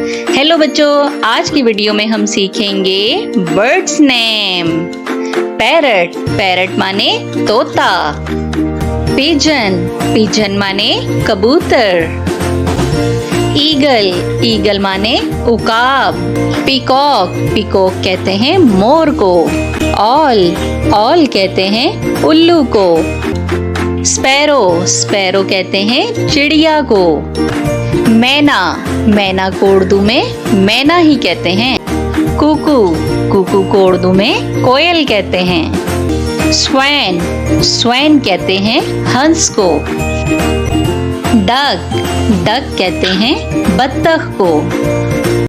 Hello बच्चों, आज की वीडियो में हम सीखेंगे बर्ड्स नेम। पैरट, पैरट माने तोता। पिजन, पिजन माने कबूतर। ईगल, ईगल माने उकाब। पीकॉक, पीकॉक कहते हैं मोर को। ऑल, ऑल कहते हैं उल्लू को। स्पैरो, स्पैरो कहते हैं चिड़िया को। मैना, मैना को उर्दू में मैना ही कहते हैं। कुकू, कुकू को उर्दू में कोयल कहते हैं। स्वैन, स्वैन कहते हैं हंस को। डक, डक कहते हैं बत्तख को।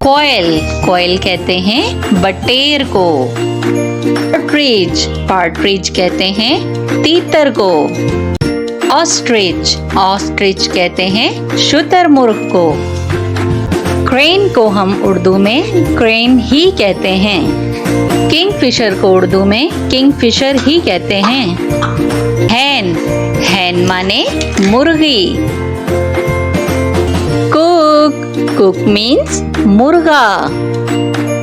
कोयल, कोयल कहते हैं बटेर को। पार्ट्रिज, पार्ट्रिज कहते हैं तीतर को। ऑस्ट्रिच, ऑस्ट्रिच कहते हैं शुतुरमुर्ग को। क्रेन को हम उर्दू में क्रेन ही कहते हैं। किंगफिशर को उर्दू में किंगफिशर ही कहते हैं। हैन, हैन माने मुर्गी। कुक, कुक मीन्स मुर्गा।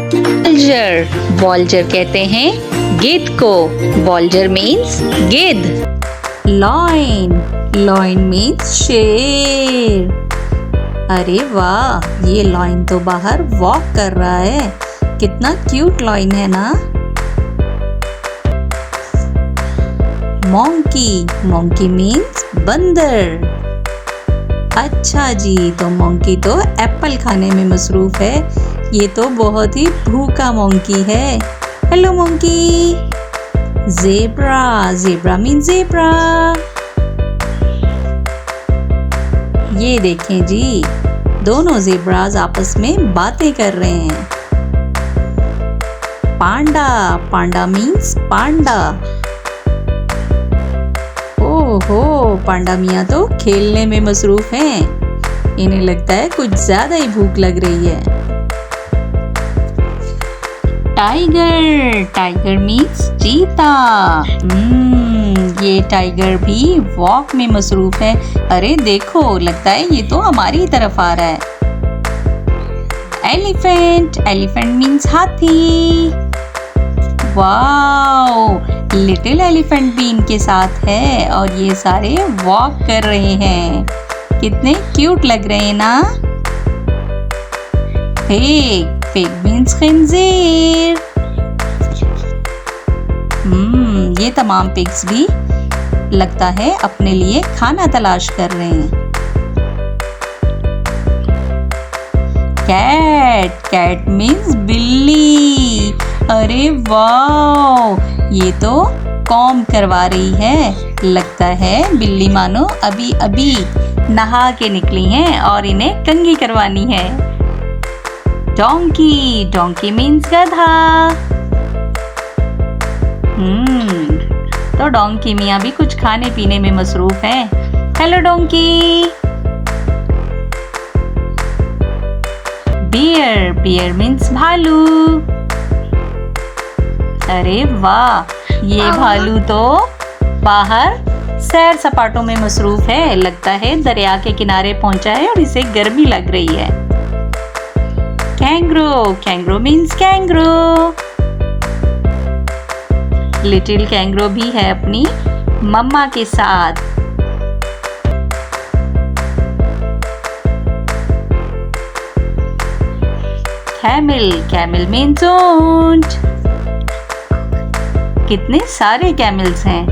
वॉल्जर, वॉल्जर कहते हैं गिद्ध को। वॉल्जर मीन्स गिद्ध। लॉइन, लॉइन मीन्स शेर। अरे वाह, ये लॉइन तो बाहर वॉक कर रहा है। कितना क्यूट लॉइन है ना। मोंकी, मोंकी मीन्स बंदर। अच्छा जी, तो मोंकी तो एप्पल खाने में मसरूफ है। ये तो बहुत ही भूखा मोंकी है। Hello monkey. Zebra, zebra means zebra. ये देखें जी, दोनों ज़ेब्राज आपस में बातें कर रहे हैं। पांडा, पांडा मीन्स पांडा। ओहो, पांडा मियाँ तो खेलने में मसरूफ हैं। इन्हें लगता है कुछ ज्यादा ही भूख लग रही है। टाइगर, टाइगर मीन्स चीता। ये टाइगर भी वॉक में मसरूफ है। अरे देखो, लगता है ये तो हमारी तरफ आ रहा है। एलिफेंट, एलिफेंट मीन्स हाथी। वाओ, लिटिल एलिफेंट भी इनके साथ है और ये सारे वॉक कर रहे हैं। कितने क्यूट लग रहे हैं ना। पिग, पिग मीन्स खंजीर। ये तमाम पिग्स भी लगता है अपने लिए खाना तलाश कर रहे हैं। कैट, कैट मीन्स बिल्ली। अरे वाह, ये तो कॉम्ब करवा रही है। लगता है बिल्ली मानो अभी अभी नहा के निकली हैं और इन्हें कंघी करवानी है। डोंकी, डोंकी मीन्स गधा। तो डोंकी मियाँ भी कुछ खाने पीने में मसरूफ हैं। Hello donkey. Bear, bear means भालू। अरे वाह, ये भालू तो बाहर सैर सपाटों में मसरूफ है। लगता है दरिया के किनारे पहुंचा है और इसे गर्मी लग रही है। Kangaroo, kangaroo means kangaroo. Little kangaroo भी है अपनी मम्मा के साथ। कैमल, कैमल मीन्स ऊंट। कितने सारे कैमल्स हैं।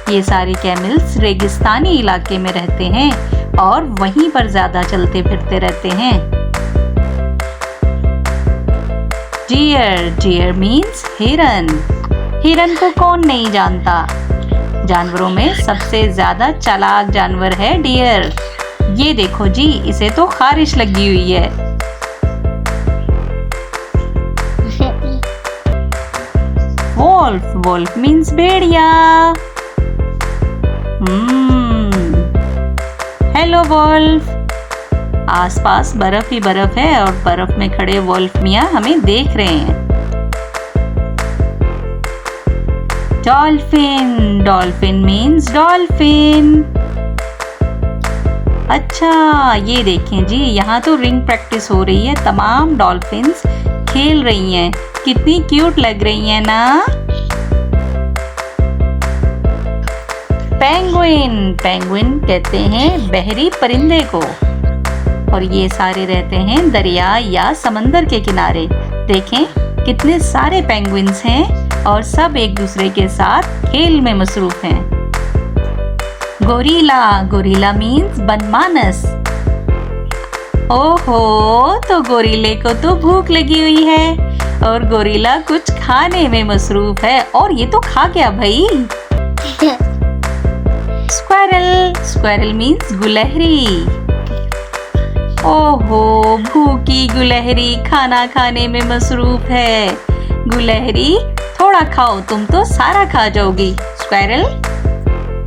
ये सारे कैमल्स रेगिस्तानी इलाके में रहते हैं और वहीं पर ज्यादा चलते फिरते रहते हैं। डियर, डियर मीन्स हिरन। हिरन को कौन नहीं जानता। जानवरों में सबसे ज्यादा चालाक जानवर है डियर। ये देखो जी, इसे तो खारिश लगी हुई है। वोल्फ, वोल्फ मीन्स भेड़िया। Hello wolf. आसपास बर्फ ही बर्फ है और बर्फ में खड़े वोल्फ मियाँ हमें देख रहे हैं। Dolphin, dolphin means dolphin. अच्छा, ये देखें जी, यहाँ तो रिंग प्रैक्टिस हो रही है। तमाम डॉल्फिन्स खेल रही हैं। कितनी क्यूट लग रही हैं ना। पेंगुइन, पेंगुइन कहते हैं बहरी परिंदे को, और ये सारे रहते हैं दरिया या समंदर के किनारे। देखें कितने सारे पेंगुइन्स हैं और सब एक दूसरे के साथ खेल में मसरूफ हैं। गोरिल्ला, गोरिल्ला मीन्स बनमानस। ओहो, तो गोरिल्ले को तो भूख लगी हुई है और गोरिल्ला कुछ खाने में मसरूफ है। और ये तो खा गया भाई। स्क्वारल, स्क्वारल मीन्स गुलहरी। ओहो, भूखी गुलहरी खाना खाने में मसरूफ है। गुलहरी थोड़ा खाओ, तुम तो सारा खा जाओगी। स्क्वारल।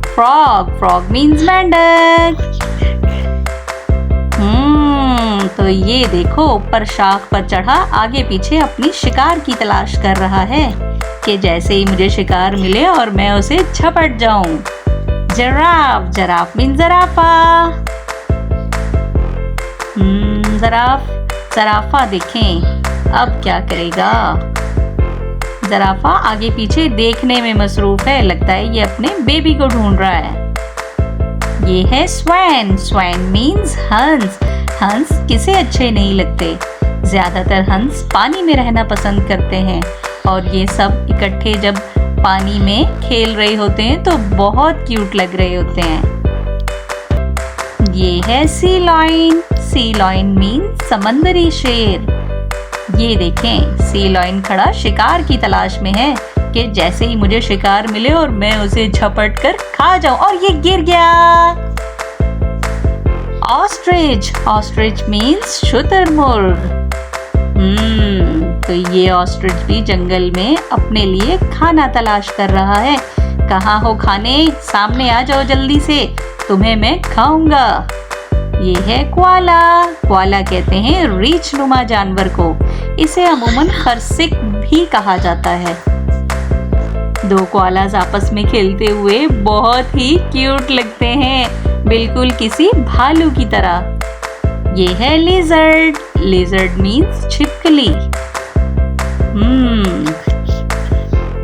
फ्रॉग, फ्रॉग मीन्स मेंढक। तो ये देखो ऊपर शाख पर चढ़ा आगे पीछे अपनी शिकार की तलाश कर रहा है कि जैसे ही मुझे शिकार मिले और मैं उसे झपट जाऊं। जिराफ, जिराफ मीन्स ज़राफ़ा। ज़राफ, ज़राफ़ा देखें अब क्या करेगा। ज़राफ़ा आगे पीछे देखने में मसरूफ है। लगता है ये अपने बेबी को ढूंढ रहा है। ये है स्वैन, स्वैन मीन्स हंस। हंस किसे अच्छे नहीं लगते। ज्यादातर हंस पानी में रहना पसंद करते हैं और ये सब इकट्ठे जब पानी में खेल रहे होते हैं तो बहुत क्यूट लग रहे होते हैं। ये है सी लॉयन, सी लॉयन मीन्स समंदरी शेर। ये देखें सी लॉयन खड़ा शिकार की तलाश में है कि जैसे ही मुझे शिकार मिले और मैं उसे झपट कर खा जाऊं। और ये गिर गया। ऑस्ट्रिच, ऑस्ट्रिच मीन्स शुतुरमुर्ग। तो ये ऑस्ट्रिच भी जंगल में अपने लिए खाना तलाश कर रहा है। कहाँ हो खाने, सामने आ जाओ जल्दी से, तुम्हें मैं खाऊंगा। ये है क्वाला, क्वाला कहते हैं रीछ नुमा जानवर को। इसे अमूमन खरसिक भी कहा जाता है। दो क्वालास आपस में खेलते हुए बहुत ही क्यूट लगते हैं, बिल्कुल किसी भालू की तरह। ये है लिजर्ड, लिजर्ड मीन्स छिपकली।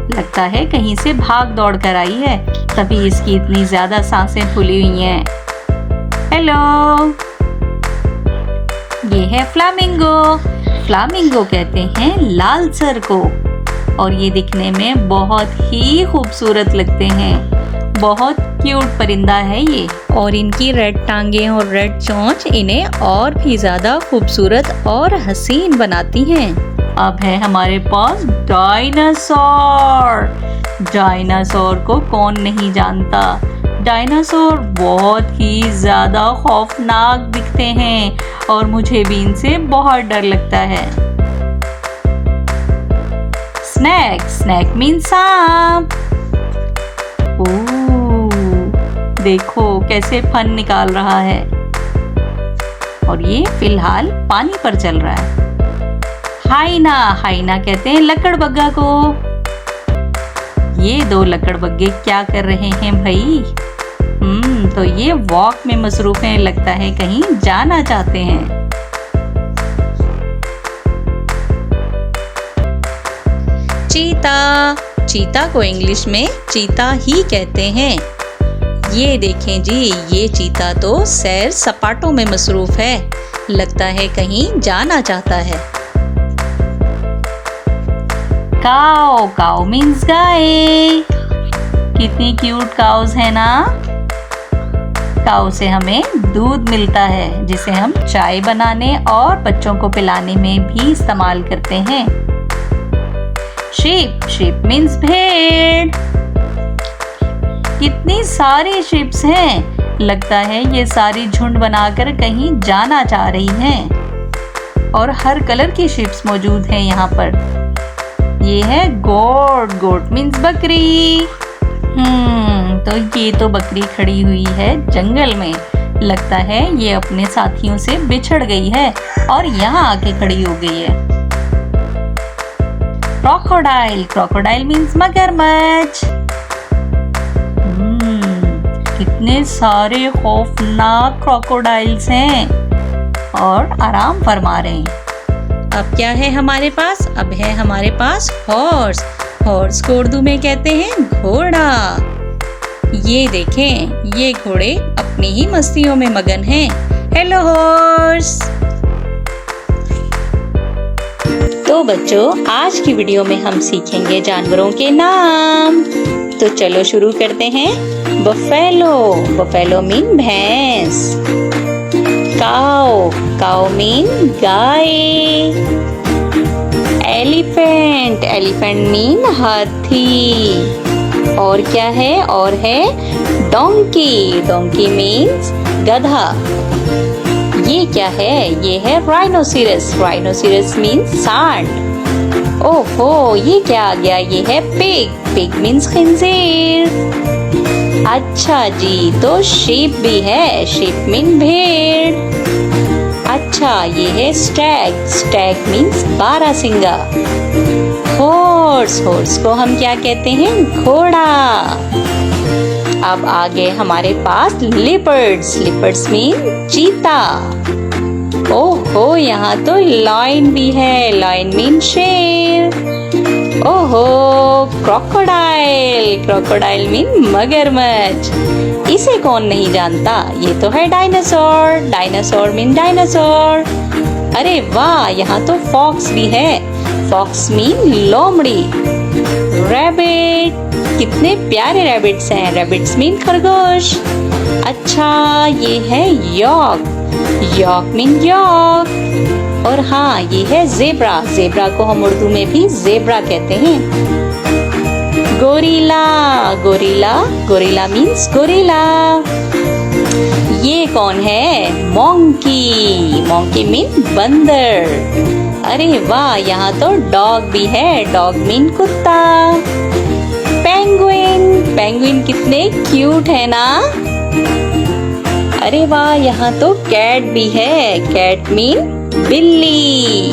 लगता है कहीं से भाग दौड़ कर आई है, तभी इसकी इतनी ज्यादा सांसें फूली हुई हैं। हेलो, ये है फ्लामिंगो, फ्लामिंगो कहते हैं लाल सर को, और ये दिखने में बहुत ही खूबसूरत लगते हैं। बहुत क्यूट परिंदा है ये, और इनकी रेड टांगे और रेड चोंच इन्हें और भी ज्यादा खूबसूरत और हसीन बनाती हैं। अब है हमारे पास डायनासोर। डायनासोर को कौन नहीं जानता। डायनासोर बहुत ही ज्यादा खौफनाक दिखते हैं और मुझे भी इनसे बहुत डर लगता है। स्नैक, स्नैक मीन्स सांप। देखो कैसे फन निकाल रहा है, और ये फिलहाल पानी पर चल रहा है। हाइना, हाइना कहते हैं लकड़बग्गा को। ये दो लकड़बग्गे क्या कर रहे हैं भाई? तो ये वॉक में मसरूफ हैं, लगता है कहीं जाना चाहते हैं। चीता, चीता को इंग्लिश में चीता ही कहते हैं। ये देखें जी, ये चीता तो सैर सपाटों में मसरूफ है, लगता है कहीं जाना चाहता है। काऊ, काऊ मीन्स गाय। कितनी क्यूट काउस है ना। काऊ से हमें दूध मिलता है जिसे हम चाय बनाने और बच्चों को पिलाने में भी इस्तेमाल करते हैं। शीप, शीप मीन्स भेड़। कितनी सारी शीप्स हैं, लगता है ये सारी झुंड बनाकर कहीं जाना चाह रही हैं, और हर कलर की शीप्स मौजूद हैं यहाँ पर। ये है गोट, गोट मीन्स बकरी। तो ये तो बकरी खड़ी हुई है जंगल में, लगता है ये अपने साथियों से बिछड़ गई है और यहाँ आके खड़ी हो गई है। क्रोकोडाइल, क्रोकोडाइल मीन्स मगरमच्छ। कितने सारे खौफनाक क्रोकोडाइल्स हैं और आराम फरमा रहे हैं। अब क्या है हमारे पास? अब है हमारे पास हॉर्स। हॉर्स को उर्दू में कहते हैं घोड़ा। ये देखें, ये घोड़े अपनी ही मस्तियों में मगन हैं। Hello horse. तो बच्चों, आज की वीडियो में हम सीखेंगे जानवरों के नाम। तो चलो शुरू करते हैं। बफेलो, बफेलो मीन भैंस। काओ, काओ मीन गाय। एलिफेंट, एलिफेंट मीन हाथी। और क्या है? और है डोंकी, डोंकी मीन्स गधा। ये क्या है? ये है राइनोसिरस, राइनोसिरस मीन्स सांड। ओहो, ये क्या आ गया? ये है पिग, पिग मीन्स खिंजीर। अच्छा जी, तो शीप भी है, शीप मीन भेड़। अच्छा, ये है स्टैग, स्टैग मीन्स बारहसिंगा। हॉर्स, हॉर्स को हम क्या कहते हैं? घोड़ा। अब आगे हमारे पास लिपर्ड्स, लिपर्ड्स मीन चीता। ओहो, यहाँ तो लायन भी है, लायन मीन शेर। ओहो, क्रोकोडाइल, क्रोकोडाइल मीन मगरमच्छ। इसे कौन नहीं जानता? ये तो है डायनासोर, डायनासोर मीन डायनासोर। अरे वाह, यहाँ तो फॉक्स भी है, फॉक्स मीन लोमड़ी। रैबिट, कितने प्यारे रैबिट्स हैं, रैबिट्स मीन खरगोश। अच्छा, ये है यॉक, यॉक मीन यॉक। और हाँ, ये है जेब्रा, जेब्रा को हम उर्दू में भी जेब्रा कहते हैं। Gorilla, gorilla, gorilla means gorilla. ये कौन है? मोंकी, मोंकी मीन बंदर। अरे वाह, यहाँ तो डॉग भी है, डॉग मीन कुत्ता। पेंगुइन, पेंगुइन कितने क्यूट है ना। अरे वाह, यहाँ तो कैट भी है, कैट मीन बिल्ली।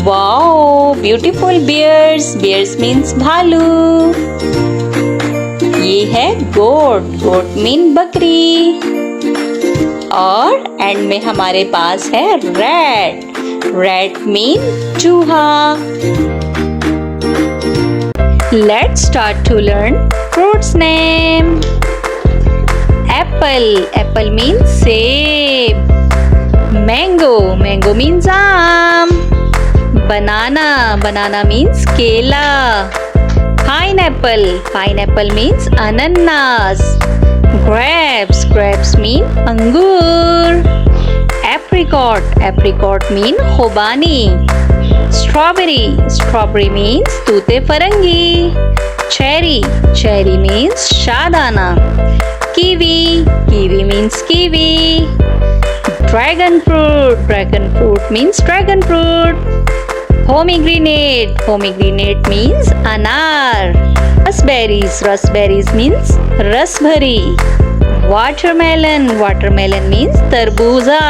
Wow, beautiful bears, bears means भालू। ये है गोट, गोट मीन बकरी। और एंड में हमारे पास है रैट, रैट मीन चूहा। Let's start to learn fruits name. Apple, apple means सेब। Mango, mango means आम। Banana, banana means केला। Pineapple, pineapple means अनन्नास। Grapes, grapes mean अंगूर। Apricot, apricot mean खुबानी। Strawberry, strawberry means तूते Farangi. Cherry, cherry means शादाना। Kiwi, kiwi means kiwi। Dragon fruit, dragon fruit means dragon fruit। Pomegranate, pomegranate means अनार। Raspberries, raspberries means रसभरी। Watermelon, watermelon means तरबूजा।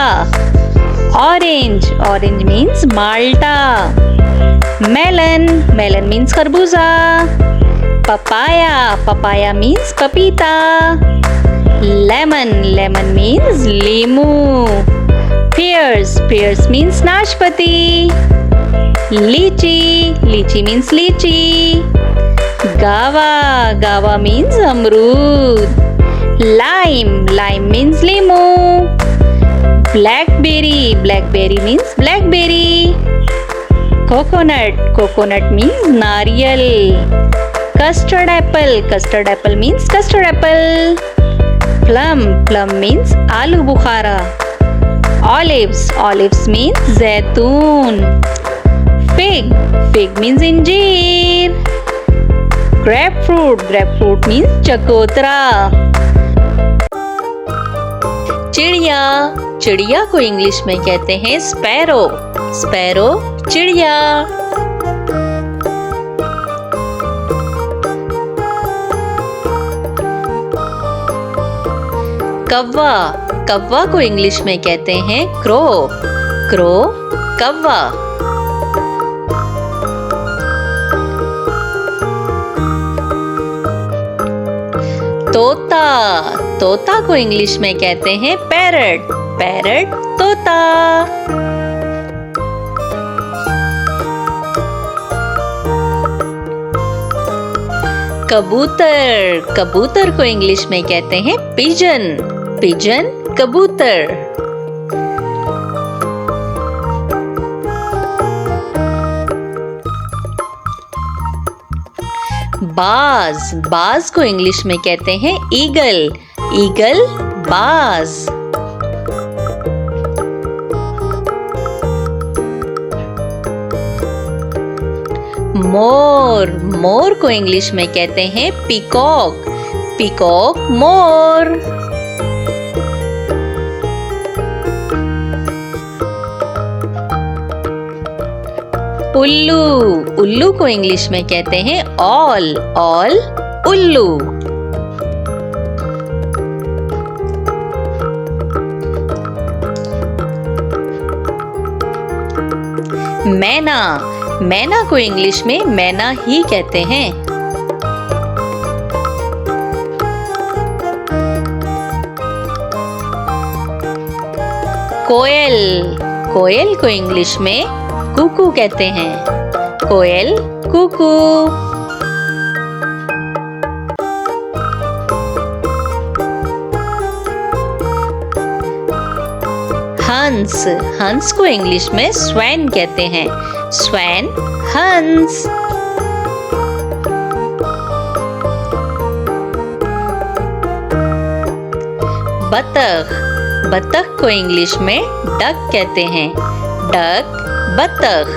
Orange, orange means माल्टा। Melon, melon means खरबूजा। Papaya, papaya means पपीता। Lemon, lemon means लीमू। Pears, pears means नाशपाती। Lychee, lychee means लीची। Guava, guava means अमरूद। Lime, lime means लीमू। Blackberry, blackberry means blackberry। Coconut, coconut means नारियल। Custard apple, custard apple means custard apple। Plum, plum means आलू बुखारा। Olives, olives means जैतून। Fig, fig means इंजीर। Grapefruit, grapefruit means चकोतरा। चिड़िया, चिड़िया को English में कहते हैं स्पैरो, स्पैरो चिड़िया। कौवा, कौवा को इंग्लिश में कहते हैं क्रो, क्रो कौवा। तो तोता, तोता को इंग्लिश में कहते हैं पैरट, पैरट तोता। कबूतर, कबूतर को इंग्लिश में कहते हैं पिजन, पिजन कबूतर। बाज, बाज को इंग्लिश में कहते हैं ईगल, ईगल बाज। मोर, मोर को इंग्लिश में कहते हैं पीकॉक, पीकॉक मोर। उल्लू, उल्लू को इंग्लिश में कहते हैं ऑल, ऑल उल्लू। मैना, मैना को इंग्लिश में मैना ही कहते हैं। कोयल, कोयल को इंग्लिश में कुकू कहते हैं, कोयल कुकू। हंस, हंस को इंग्लिश में स्वैन कहते हैं, स्वैन हंस। बतख, बतख को इंग्लिश में डक कहते हैं, डक बतख।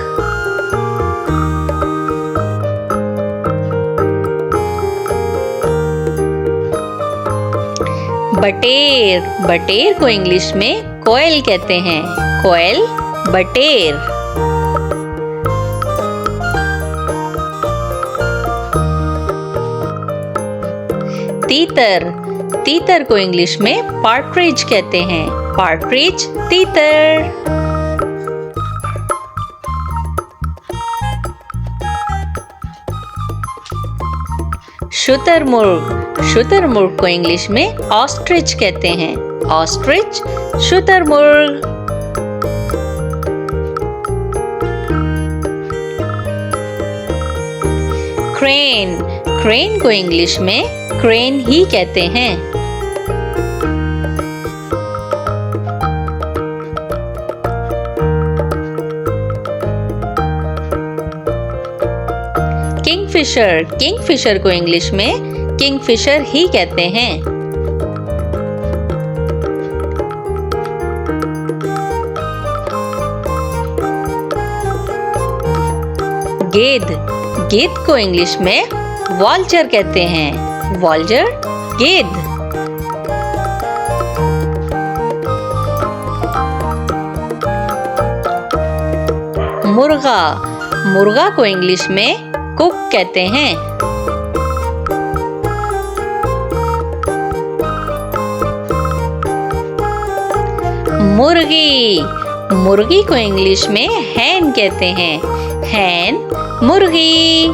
बटेर, बटेर को इंग्लिश में कोयल कहते हैं, कोयल बटेर। तीतर, तीतर को इंग्लिश में पार्ट्रिज कहते हैं, पार्ट्रिज तीतर। शुतुरमुर्ग, शुतुरमुर्ग को इंग्लिश में ऑस्ट्रिच कहते हैं, ऑस्ट्रिच शुतुरमुर्ग। क्रेन, क्रेन को इंग्लिश में क्रेन ही कहते हैं। किंगफिशर, किंगफिशर को इंग्लिश में किंगफिशर ही कहते हैं। गेद, गेद को इंग्लिश में वॉल्चर कहते हैं, वॉल्चर गेद। मुर्गा, मुर्गा को इंग्लिश में कुक कहते हैं। मुर्गी, मुर्गी को इंग्लिश में हैन कहते हैं, हैन मुर्गी।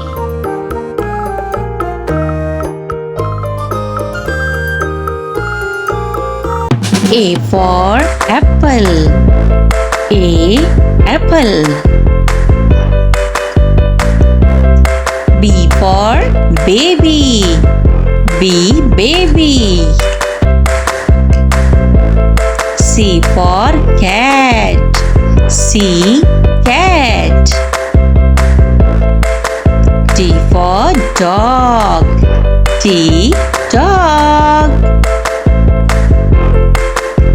A for apple, A apple. B for baby, B baby. C for cat, C cat. D for dog, D dog.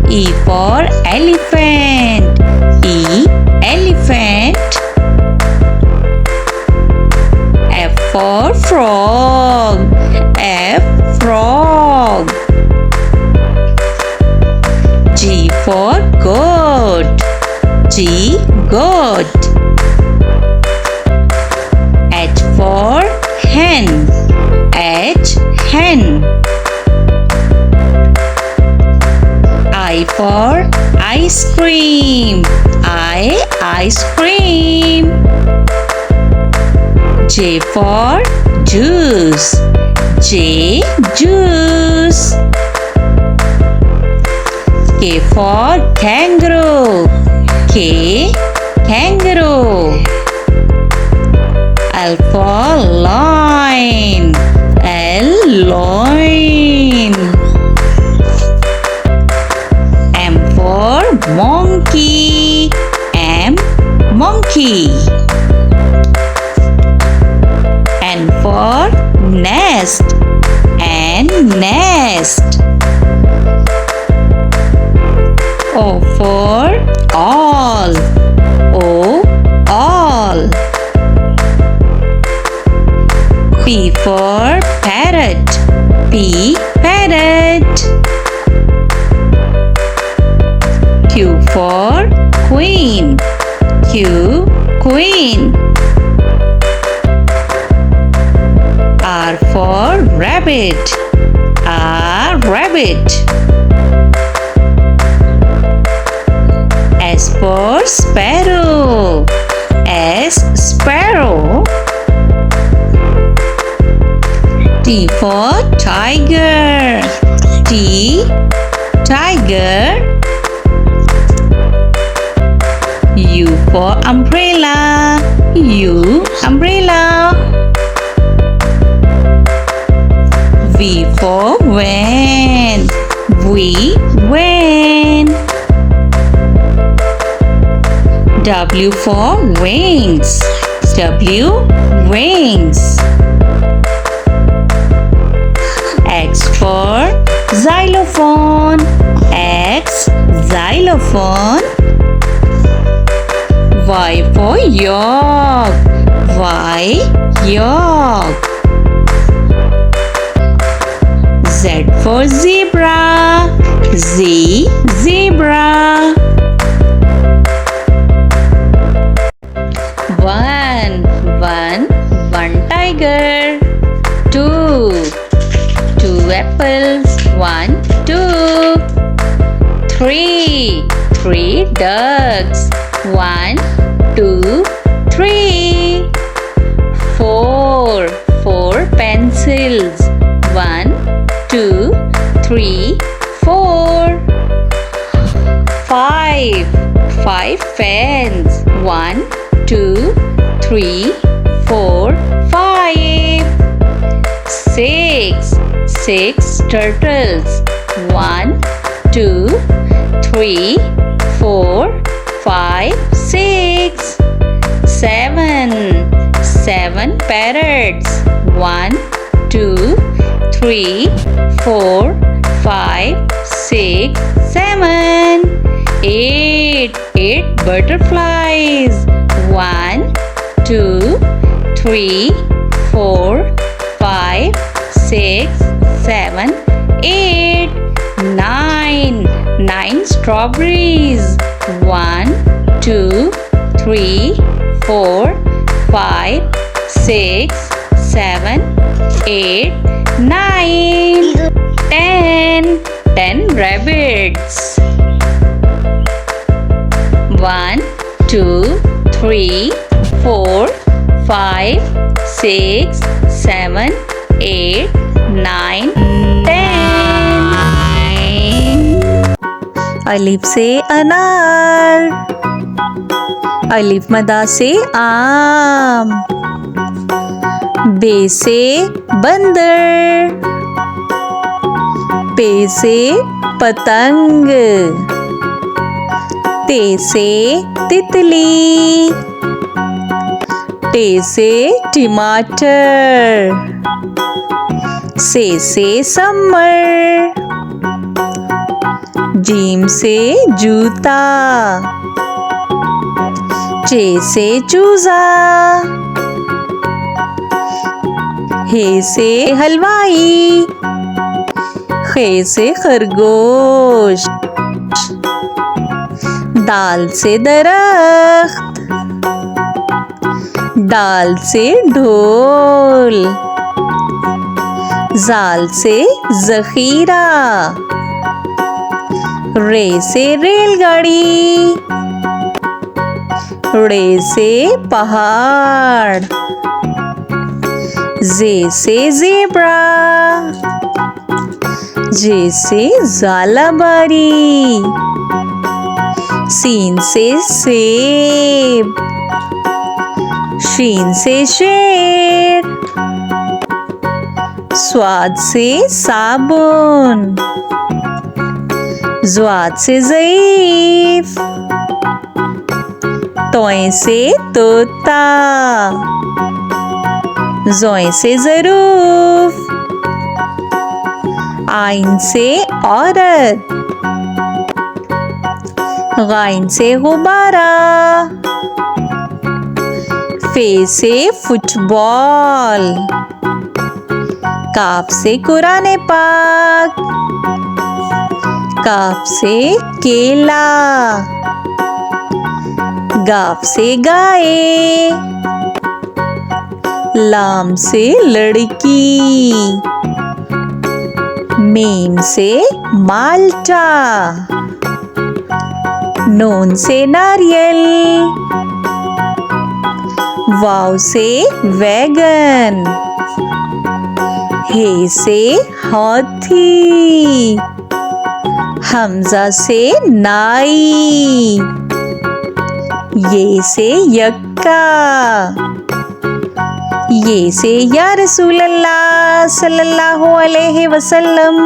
E for elephant, E elephant. F for frog, F frog. G for goat, G goat. H for hen, H hen. I for ice cream, I ice cream. J for juice. J, juice. K for kangaroo. K, kangaroo. L for lion. L, loin. M for monkey. M, monkey. N for nest. N, nest. O for all. O, all. P for parrot. P, parrot. Q for queen. Q, queen. R for rabbit. R, rabbit. S for sparrow. S, sparrow. T for tiger. T, tiger. U for umbrella. U, umbrella. V for van. V, van. W for wings. W, wings. X for xylophone. X, xylophone. Y for york. Y, york. Z for zebra. Z, zebra. One tiger. Two apples. 1, 2. 3 ducks. 1, 2, 3. 4 pencils. 1, 2, 3, 4. 5 fans. 1, 2, 3, 4, 5. 6 turtles. 1, 2, 3, 4, 5, 6. 7 parrots. 1, 2, 3, 4, 5, 6, 7. 8 butterflies. 1, 2, 3, 4, 5, 6, 7, 8. 9 strawberries. 1, 2, 3, 4, 5, 6, 7, 8, 9. 10 rabbits. 1, 2, 3, 4, 5, 6, 7, 8, 9, 10. अलिफ से अनार. अलिफ मदा से आम. बे से बंदर. पे से पतंग. ते से तितली. टे से टमाटर. से समर. जीम से जूता. चे से चूजा. हे से हलवाई. खे से खरगोश. दाल से दरख्त. दाल से ढोल. जाल से जखीरा. रे से रेलगाड़ी. रे से पहाड़. जे से ज़ेब्रा, जे से ज़ालाबारी, सीन से सेब, शीन से शेर, स्वाद से साबुन, ज़्वाद से ज़ईफ़, तोय से तोता, ज़ोय से ज़रूफ़, आइन से औरत, गाइन से गुब्बारा, फे से फुटबॉल, काफ से कुराने पाक, काफ से केला, गाफ से गाय, लाम से लड़की, मीम से माल्टा, नून से नारियल, वाव से वैगन, हे से हाथी, हमजा से नाई, ये से यक्का, ये से या रसूल अल्लाह सल्लल्लाहु अलैहि वसल्लम।